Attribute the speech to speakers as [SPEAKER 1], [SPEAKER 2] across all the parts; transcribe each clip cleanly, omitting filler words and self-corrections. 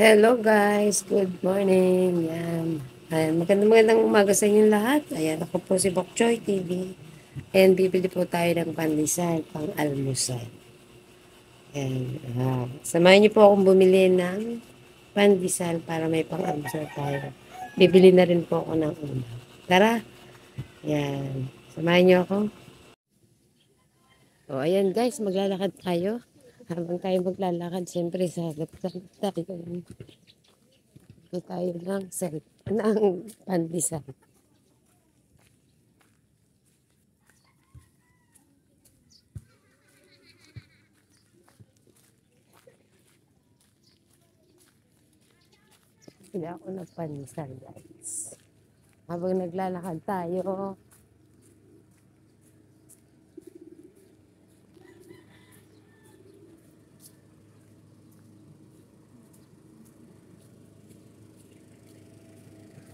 [SPEAKER 1] Hello guys, good morning. Yan. Ayan, magandang umaga sa inyong lahat. Ayan, ako po si Bok Choy TV. And bibili po tayo ng pandesal pang almusal. Ayan, samahan niyo po akong bumili ng pandesal para may pang almusal tayo. Bibili na rin po ako ng ulam. Tara, ayan. Samahan niyo ako. O, ayan guys, maglalakad tayo. Habang tayo maglalakad, siyempre sa laptop tayo. Ito tayo ng pandesal. Hindi ako ng pandesal, guys. Habang naglalakad tayo,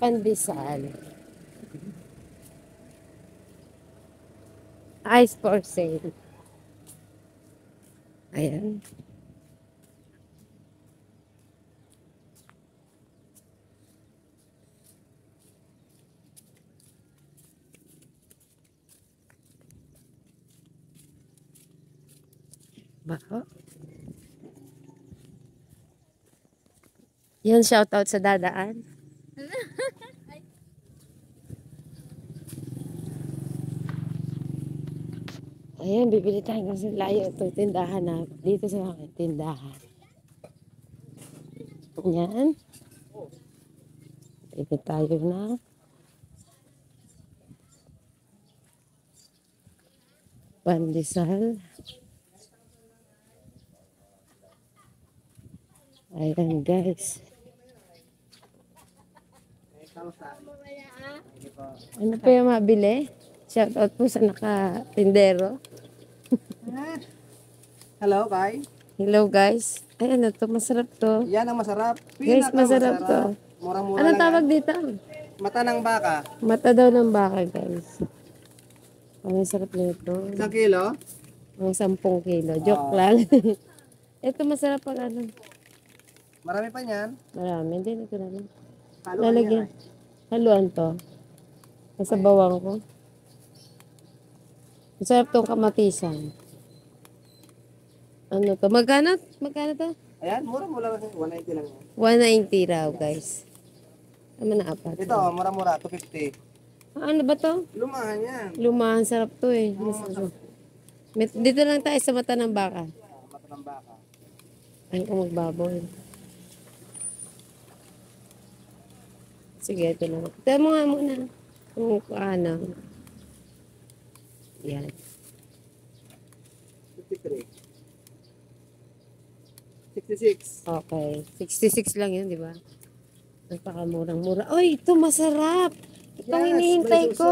[SPEAKER 1] pandesal. Ice for sale. Ayan. Bako. Yan, shoutout sa dadaan. Ayan, bibili tayo kasi layo ito. Tindahan na. Dito sa akin, tindahan. Ayan. Bibili tayo na pandesal. Ayan, guys. Ano pa yung mabili? Shoutout po sa nakatindero.
[SPEAKER 2] Hello, Kai.
[SPEAKER 1] Hello, guys. Ay, ano to? Masarap to.
[SPEAKER 2] Yan ang masarap.
[SPEAKER 1] Guys, masarap to.
[SPEAKER 2] Murang-mura
[SPEAKER 1] Anong
[SPEAKER 2] lang
[SPEAKER 1] tawag
[SPEAKER 2] yan.
[SPEAKER 1] dito?
[SPEAKER 2] Mata ng baka.
[SPEAKER 1] Mata daw ng baka, guys. Ang sarap nito.
[SPEAKER 2] 1 kilo.
[SPEAKER 1] Ang 10 kilo. Joke lang. Ito masarap pag ano.
[SPEAKER 2] Marami pa niyan.
[SPEAKER 1] Marami. Hindi na ito naman.
[SPEAKER 2] Haluan
[SPEAKER 1] Lalagyan.
[SPEAKER 2] yan.
[SPEAKER 1] Haluan to. Nasa bawang ko. Masarap tong kamatisan. Ano to? Magkano? Magkano to?
[SPEAKER 2] Ayan, mura-mura lang. 190 lang yan.
[SPEAKER 1] 190 raw, guys. Tama na apat.
[SPEAKER 2] Ito, mura-mura. 250.
[SPEAKER 1] Ano ba to?
[SPEAKER 2] Lumahan yan.
[SPEAKER 1] Lumahan, sarap to eh. Masarap. Dito lang tayo sa mata ng baka.
[SPEAKER 2] Mata ng baka.
[SPEAKER 1] Ay, kung magbabaw eh. Sige, ito lang. Ito mo nga muna. Kung ano. Yan.
[SPEAKER 2] 53. 66.
[SPEAKER 1] Okay. 66 lang yun, di ba? Napakamurang-mura. Uy, ito masarap. Itong
[SPEAKER 2] Yes,
[SPEAKER 1] hinihintay
[SPEAKER 2] may
[SPEAKER 1] ko.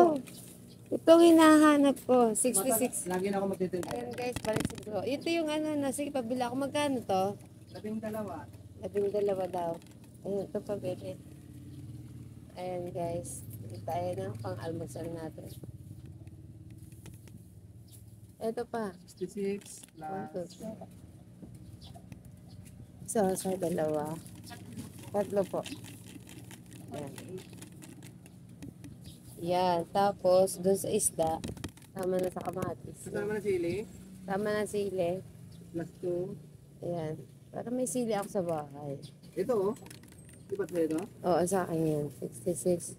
[SPEAKER 1] Itong hinahanap ko. 66.
[SPEAKER 2] Lagi na ako magtitinda.
[SPEAKER 1] Ayan guys, balik ko. Ito yung ano, sige, pabila ako. Magkano to?
[SPEAKER 2] 12.
[SPEAKER 1] 12 daw. Ayun, ito pabili. Ayan guys. Ito tayo na pang-almusal natin. Ito pa.
[SPEAKER 2] 66 plus.
[SPEAKER 1] Sa dalawa. Tatlo po. Ayan. Yan. Tapos, dun sa isda, tama na sa kamatis.
[SPEAKER 2] Kasama na sili.
[SPEAKER 1] Tama na sili.
[SPEAKER 2] Plus 2.
[SPEAKER 1] Ayan. Para may sili ako sa bahay.
[SPEAKER 2] Ito oh. Di ba ito?
[SPEAKER 1] Oo, sa akin yan. 66.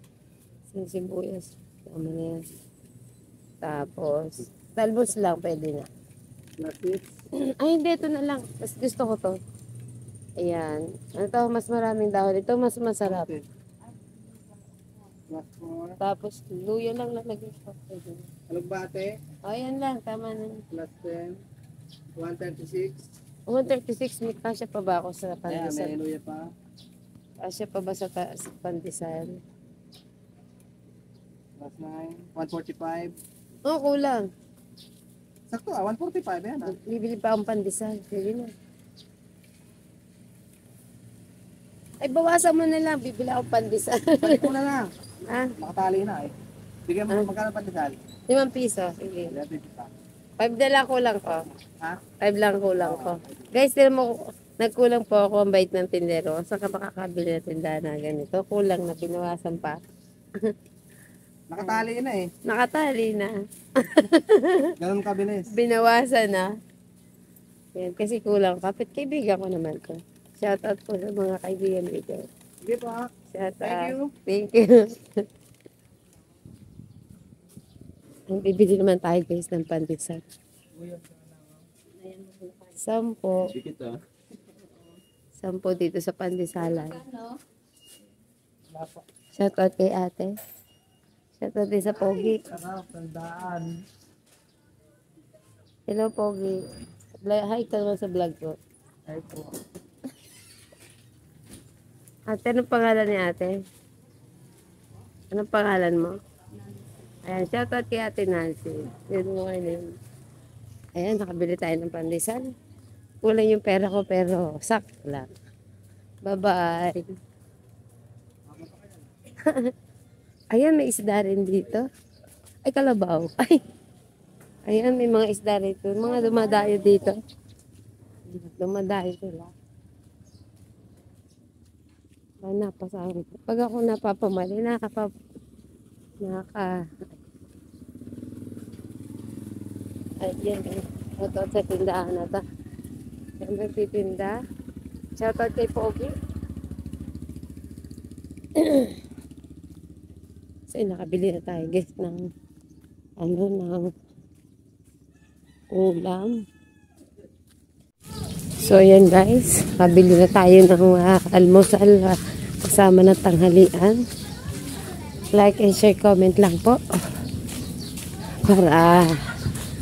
[SPEAKER 1] Sibuyas. Tama na yan. Tapos, talbos lang, pwede na.
[SPEAKER 2] Plus 6.
[SPEAKER 1] Ay, hindi. Ito na lang. Mas gusto ko to. Ayan. Ito, mas maraming dahon. Ito, mas masarap.
[SPEAKER 2] Plus 4.
[SPEAKER 1] Tapos, luya lang lalagay ko. Pwede na.
[SPEAKER 2] Alugbate.
[SPEAKER 1] O, ayan lang. Tama na.
[SPEAKER 2] Plus 10. 136.
[SPEAKER 1] 136. May kasya pa ba ako sa
[SPEAKER 2] Ayan, may
[SPEAKER 1] pandesal?
[SPEAKER 2] luya pa.
[SPEAKER 1] Kasya pa ba sa pandesal?
[SPEAKER 2] Plus 9. 145.
[SPEAKER 1] Oo, kulang.
[SPEAKER 2] Sakto 145 yan
[SPEAKER 1] Bibili pa akong pandesal. Pwede na. Ay, bawasan mo na lang. Bibili akong pandesal.
[SPEAKER 2] Balik mo na lang.
[SPEAKER 1] Ah,
[SPEAKER 2] Nakatali na eh. Bigyan mo magkano pandesal?
[SPEAKER 1] 5 piso. Sige.
[SPEAKER 2] 11 pa.
[SPEAKER 1] 5 na lang kulang ko.
[SPEAKER 2] Ha?
[SPEAKER 1] 5 lang kulang ko. Guys, tinan mo, Nagkulang po ako ang bait ng tindero. Saan ka makakabili na tindahan na ganito? Kulang na, binawasan pa.
[SPEAKER 2] Nakatali na eh.
[SPEAKER 1] Nakatali na.
[SPEAKER 2] Ganun kabilis.
[SPEAKER 1] Binawasan na. Yan, kasi kulang. Kapit kaibigan ko naman to. Shoutout po sa mga kaibigan dito.
[SPEAKER 2] Sige po.
[SPEAKER 1] Shoutout.
[SPEAKER 2] Thank you.
[SPEAKER 1] Thank you. Ang bibili naman tayo guys ng pandesal. 10.
[SPEAKER 2] Dikit ah.
[SPEAKER 1] 10 dito sa pandesalan. Shoutout kay ate. Shoutout din sa Pogi.
[SPEAKER 2] Sarap, tandaan.
[SPEAKER 1] Hello Pogi. Hi ka naman sa vlog ko.
[SPEAKER 2] Ay po.
[SPEAKER 1] Ate, anong pangalan ni ate? Anong pangalan mo? Ayan, shoutout kay ate Nancy. Good morning. Ayan, nakabili tayo ng pandesal. Kulang yung pera ko pero sakto lang. Bye-bye. Ayan, may isda rin dito. Ay, kalabaw. Ay. Ayan, may mga isda rito. Mga dumadayo dito. Dumadayo sila. Napasahan ko. Pag ako napapamali, Ayan. Shoutout sa tindahan na to. Ayan, nagtitinda. Shoutout kay Pogi. So, nakabili na tayo guys ng ng ulam. So, ayan guys. Nakabili na tayo ng almusal kasama ng tanghalian. Like and share, comment lang po. Para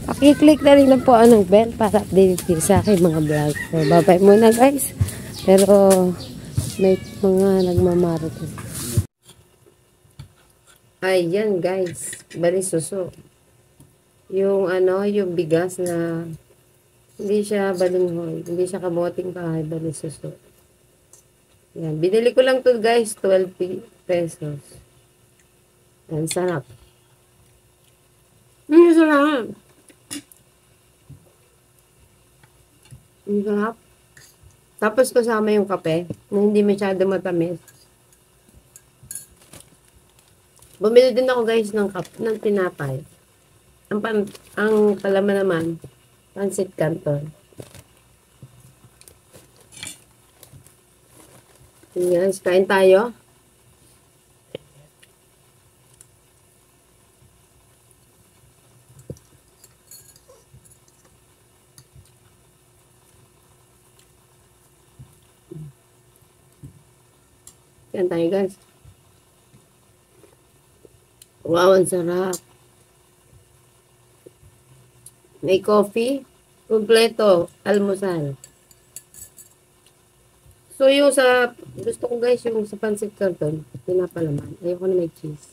[SPEAKER 1] pakiclick na rin lang po anong bell para update kayo sa aking mga vlog. So, bye-bye muna guys. Pero may mga nagmamarathon. Ayan guys, bali suso. Yung yung bigas na hindi siya balinghoy, hindi siya kamoting kahay, bali suso. Yan, binili ko lang to guys, 12 pesos. Yan, sarap. Sarap. Sarap. Tapos kasama yung kape, na hindi masyado matamis. Bumili din ako guys ng tinapay. Ang palaman naman, pancit canton. Yes, kain tayo. Kain tayo guys. Wow, ang sarap. May coffee, kompleto, almusal. So, yung gusto ko guys, yung sa pancit canton, pinapalaman. Ayoko na may cheese.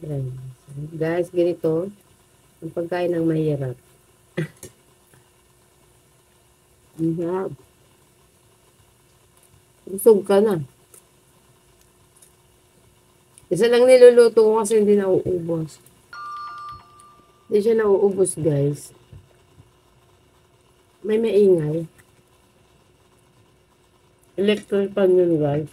[SPEAKER 1] Yan. Guys, ganito, ang pagkain ng mahirap. Ang sarap. Busog ka na. Isa lang niluluto ko kasi hindi nauubos. Hindi siya nauubos, guys. May maingay. Electric pan yun, guys.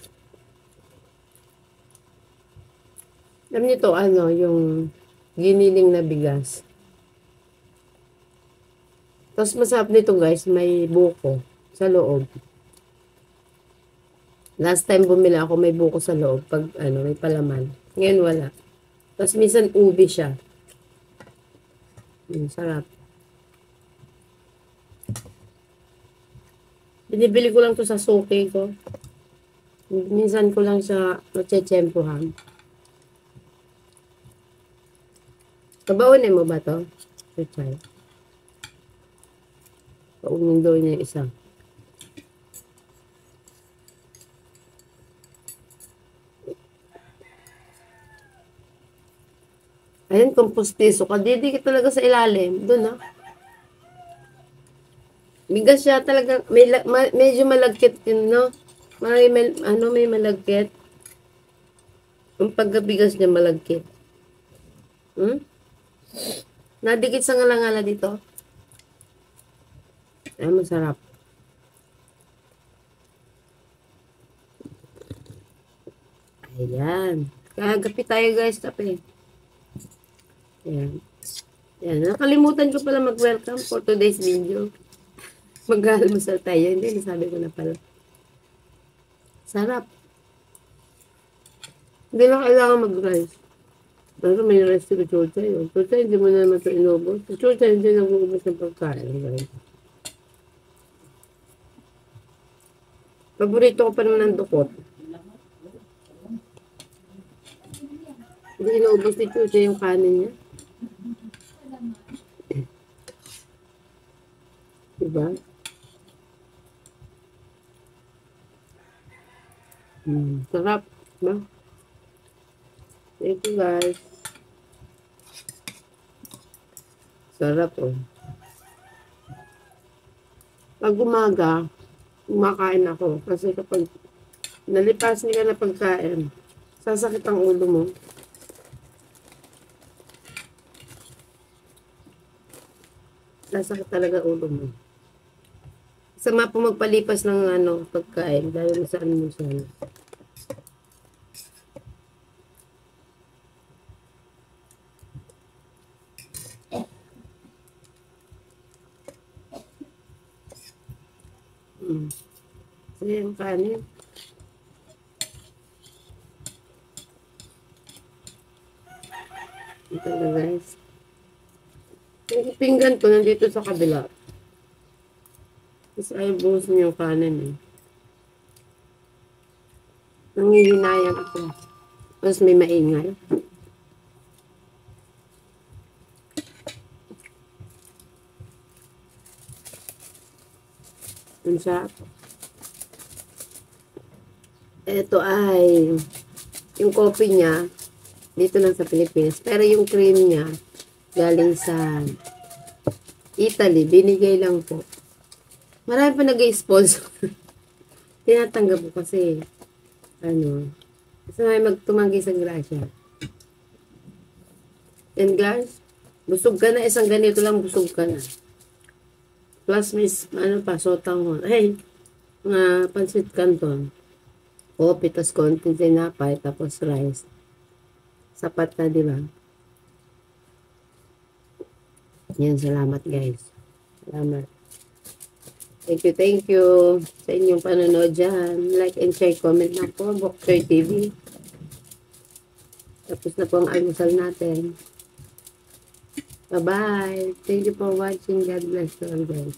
[SPEAKER 1] Alam niyo to, yung giniling na bigas. Tapos masarap nito, guys, may buko sa loob. Last time bumili ako, may buko sa loob pag may palaman. Ngayon wala. Tapos minsan ubi siya. Sarap. Binibili ko lang to sa suki ko. Minsan ko lang siya matsetsempohan. Kabaunin mo ba to? Richard. Paunin daw niya isa. Ayan, kompostiso ka. Didikit talaga sa ilalim. Doon, ha? Bigas siya talaga. Medyo malagkit yun, no? May malagkit. Ang pagkabigas niya malagkit. Nadikit sa ngalangala dito. Ay, masarap. Ayan. Kagapi tayo guys, kape. Ayan. Ayan. Nakalimutan ko pala mag-welcome for today's video. Mag-almusal tayo. Hindi, nasabi ko na pala. Sarap. Hindi na kailangan mag-rice. Pero may rice si Chulcha yun. Chulcha, hindi mo na naman ito inubos. Si Chulcha, hindi nag-uubos ng pagkain. Guys. Paborito ko pa naman ng dukot. Hindi inuubos ni Chulcha yung kanin niya. Diba? Sarap. Diba? Thank you guys. Sarap oh. Pag umaga, kumakain ako. Kasi kapag nalipas niya na pagkain, sasakit ang ulo mo. Sasakit talaga ulo mo. Sama po magpalipas ng pagkain dahil sa ano mo sana. So, yung kanin. Ito na guys. Yung pinggan ko nandito sa kabila. Tapos ayaw buhusin yung kanin eh. Nangihinayang ako. Tapos may maingay. Yun siya. Ito ay yung coffee niya dito lang sa Pilipinas. Pero yung cream niya galing sa Italy. Binigay lang po. Marami pa nag-i-sponsor. Tinatanggap ko kasi kasi may magtumanggi sa grasya. And guys, busog ka na. Isang ganito lang busog ka na. Plus may sotanghon. Ay, mga pansit canton. Coffee, tas konting tinapay, tapos rice. Sapat na, di ba? Yan, salamat guys. Salamat. Thank you sa inyong panonood dyan. Like and share, comment na po, Bok Choy TV. Tapos na po ang almusal natin. Bye-bye. Thank you for watching. God bless you all guys.